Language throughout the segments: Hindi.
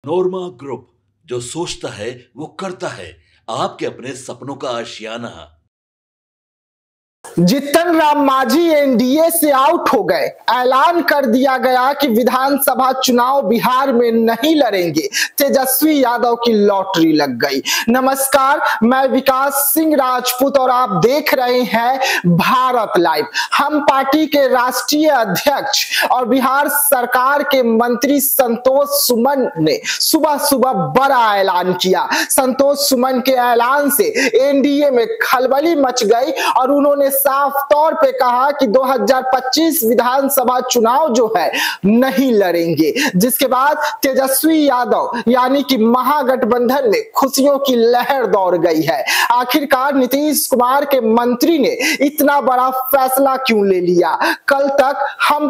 नोरमा ग्रुप, जो सोचता है वो करता है। आपके अपने सपनों का आशियाना। जीतन राम मांझी एनडीए से आउट हो गए। ऐलान कर दिया गया कि विधानसभा चुनाव बिहार में नहीं लड़ेंगे। तेजस्वी यादव की लॉटरी लग गई। नमस्कार, मैं विकास सिंह राजपूत और आप देख रहे हैं भारत लाइव। हम पार्टी के राष्ट्रीय अध्यक्ष और बिहार सरकार के मंत्री संतोष सुमन ने सुबह सुबह बड़ा ऐलान किया। संतोष सुमन के ऐलान से एनडीए में खलबली मच गई और उन्होंने साफ तौर पे कहा कि 2025 विधानसभा चुनाव जो है नहीं लड़ेंगे। जिसके बाद तेजस्वी यादव यानी कि महागठबंधन में खुशियों की लहर दौड़ गई है। आखिरकार नीतीश कुमार के मंत्री ने इतना बड़ा फैसला क्यों ले लिया? कल तक हम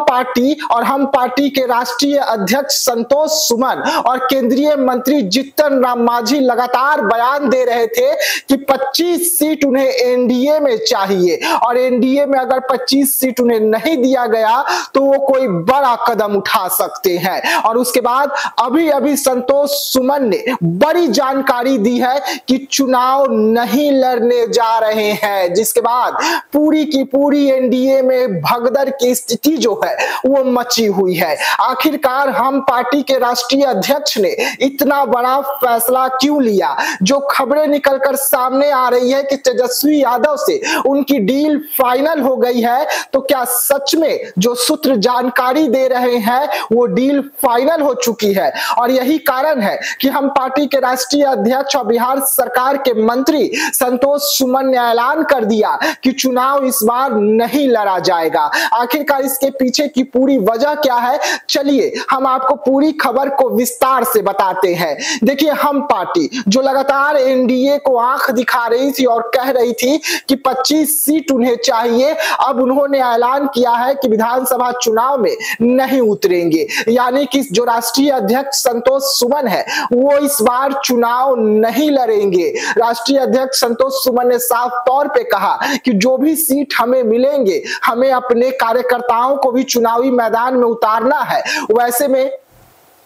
पार्टी के राष्ट्रीय अध्यक्ष संतोष सुमन और केंद्रीय मंत्री जीतन राम मांझी लगातार बयान दे रहे थे कि 25 सीट उन्हें एनडीए में चाहिए और एनडीए में अगर 25 सीट उन्हें नहीं दिया गया तो वो कोई बड़ा कदम उठा सकते हैं। और उसके बाद अभी संतोष सुमन ने बड़ी जानकारी दी है कि चुनाव नहीं लड़ने जा रहे हैं। जिसके बाद पूरी की पूरी एनडीए में भगदड़ की स्थिति जो है वो मची हुई है। आखिरकार हम पार्टी के राष्ट्रीय अध्यक्ष ने इतना बड़ा फैसला क्यों लिया? जो खबरें निकलकर सामने आ रही है कि तेजस्वी यादव से उनकी डील फाइनल हो गई है, तो क्या सच में जो सूत्र जानकारी दे रहे हैं वो डील फाइनल हो चुकी है? और यही कारण है कि हम पार्टी के राष्ट्रीय अध्यक्ष और बिहार सरकार के मंत्री संतोष सुमन ने ऐलान कर दिया कि चुनाव इस बार नहीं लड़ा जाएगा। आखिरकार इसके पीछे की पूरी वजह क्या है, चलिए हम आपको पूरी खबर को विस्तार से बताते हैं। देखिए, हम पार्टी जो लगातार एनडीए को आंख दिखा रही थी और कह रही थी कि 25 सीट उन्हें चाहिए, अब उन्होंने ऐलान किया है कि विधानसभा चुनाव में नहीं उतरेंगे। यानी कि जो राष्ट्रीय अध्यक्ष संतोष सुमन है वो इस बार चुनाव नहीं लड़ेंगे। राष्ट्रीय अध्यक्ष संतोष सुमन ने साफ तौर पे कहा कि जो भी सीट हमें मिलेंगे, हमें अपने कार्यकर्ताओं को भी चुनावी मैदान में उतारना है। वैसे में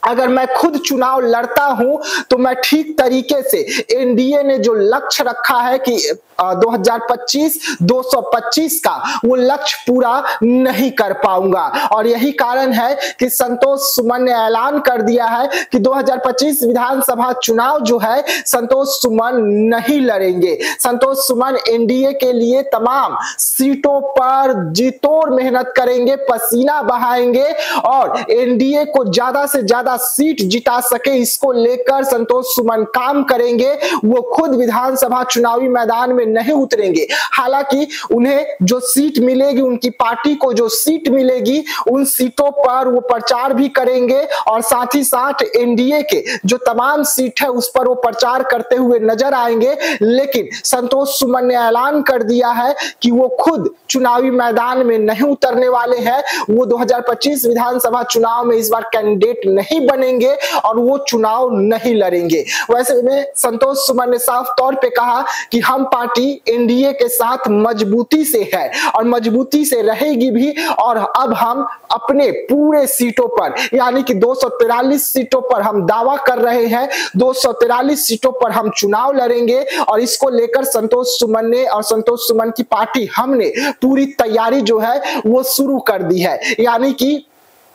अगर मैं खुद चुनाव लड़ता हूं तो मैं ठीक तरीके से एनडीए ने जो लक्ष्य रखा है कि 2025 225 का वो लक्ष्य पूरा नहीं कर पाऊंगा। और यही कारण है कि संतोष सुमन ने ऐलान कर दिया है कि 2025 विधानसभा चुनाव जो है संतोष सुमन नहीं लड़ेंगे। संतोष सुमन एनडीए के लिए तमाम सीटों पर जी तोड़ मेहनत करेंगे, पसीना बहाएंगे और एनडीए को ज्यादा से ज्यादा सीट जिता सके इसको लेकर संतोष सुमन काम करेंगे। वो खुद विधानसभा चुनावी मैदान में नहीं उतरेंगे। हालांकि उन्हें जो सीट मिलेगी, उनकी पार्टी को जो सीट मिलेगी, उन सीटों पर वो प्रचार भी करेंगे और साथ ही साथ एनडीए के जो तमाम सीट है उस पर वो प्रचार करते हुए नजर आएंगे। लेकिन संतोष सुमन ने ऐलान कर दिया है कि वो खुद चुनावी मैदान में नहीं उतरने वाले हैं। वो 2025 विधानसभा चुनाव में इस बार कैंडिडेट नहीं बनेंगे और वो चुनाव नहीं लड़ेंगे। वैसे में संतोष सुमन ने साफ तौर पे कहा कि हम पार्टी एनडीए के साथ मजबूती से है और मजबूती से रहेगी भी। और अब हम अपने पूरे सीटों पर यानी कि 243 सीटों पर हम दावा कर रहे हैं, 243 सीटों पर हम चुनाव लड़ेंगे। और इसको लेकर संतोष सुमन ने और संतोष सुमन की पार्टी हमने पूरी तैयारी जो है वो शुरू कर दी है। यानी कि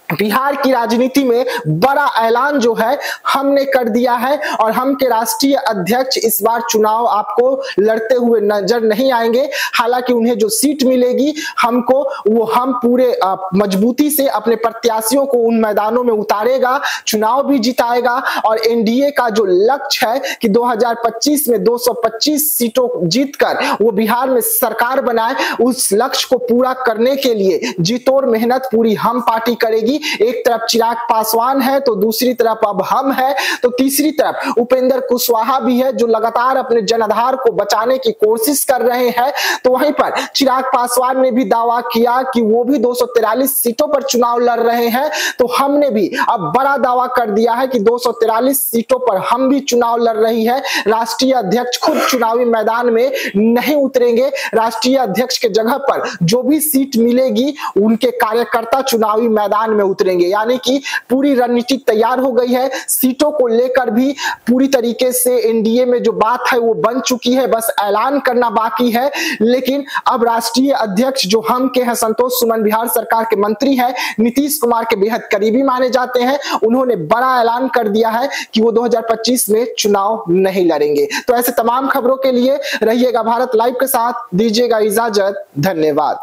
बिहार की राजनीति में बड़ा ऐलान जो है हमने कर दिया है और हम के राष्ट्रीय अध्यक्ष इस बार चुनाव आपको लड़ते हुए नजर नहीं आएंगे। हालांकि उन्हें जो सीट मिलेगी हमको, वो हम पूरे मजबूती से अपने प्रत्याशियों को उन मैदानों में उतारेगा, चुनाव भी जिताएगा। और एनडीए का जो लक्ष्य है कि 2025 में 225 सीटों जीतकर वो बिहार में सरकार बनाए, उस लक्ष्य को पूरा करने के लिए जी तोड़ मेहनत पूरी हम पार्टी करेगी। एक तरफ चिराग पासवान है तो दूसरी तरफ अब हम है, तो तीसरी तरफ उपेंद्र कुशवाहा भी है जो लगातार अपने जनाधार को बचाने की कोशिश कर रहे हैं। तो वहीं पर चिराग पासवान ने भी दावा किया कि वो भी 243 सीटों पर चुनाव लड़ रहे हैं। तो हमने भी अब बड़ा दावा कर दिया है कि 243 सीटों पर हम भी चुनाव लड़ रही है। राष्ट्रीय अध्यक्ष खुद चुनावी मैदान में नहीं उतरेंगे। राष्ट्रीय अध्यक्ष के जगह पर जो भी सीट मिलेगी उनके कार्यकर्ता चुनावी मैदान में उतरेंगे। यानी कि पूरी रणनीति तैयार हो गई है, सीटों को लेकर भी पूरी तरीके से एनडीए में जो बात है वो बन चुकी है, बस ऐलान करना बाकी है। लेकिन अब राष्ट्रीय अध्यक्ष जो हम के हैं संतोष सुमन, बिहार सरकार के मंत्री हैं, नीतीश कुमार के बेहद करीबी माने जाते हैं, उन्होंने बड़ा ऐलान कर दिया है कि वो 2025 में चुनाव नहीं लड़ेंगे। तो ऐसे तमाम खबरों के लिए रहिएगा भारत लाइव के साथ, दीजिएगा इजाजत, धन्यवाद।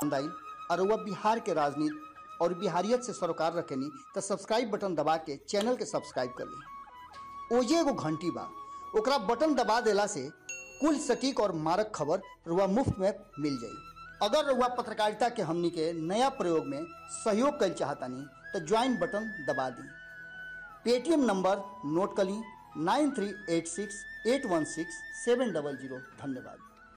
और वह बिहार के राजनीति और बिहारियत से सरोकार रखेनी तो सब्सक्राइब बटन दबा के चैनल के सब्सक्राइब कर ली। ओजे एगो घंटी बा, ओकरा बटन दबा देला से कुल सटीक और मारक खबर रुआ मुफ्त में मिल जाई। अगर रुआ पत्रकारिता के हमनी के नया प्रयोग में सहयोग कर चाहतानी तो ज्वाइन बटन दबा दी। पेटीएम नंबर नोट कर ली 9386816700। धन्यवाद।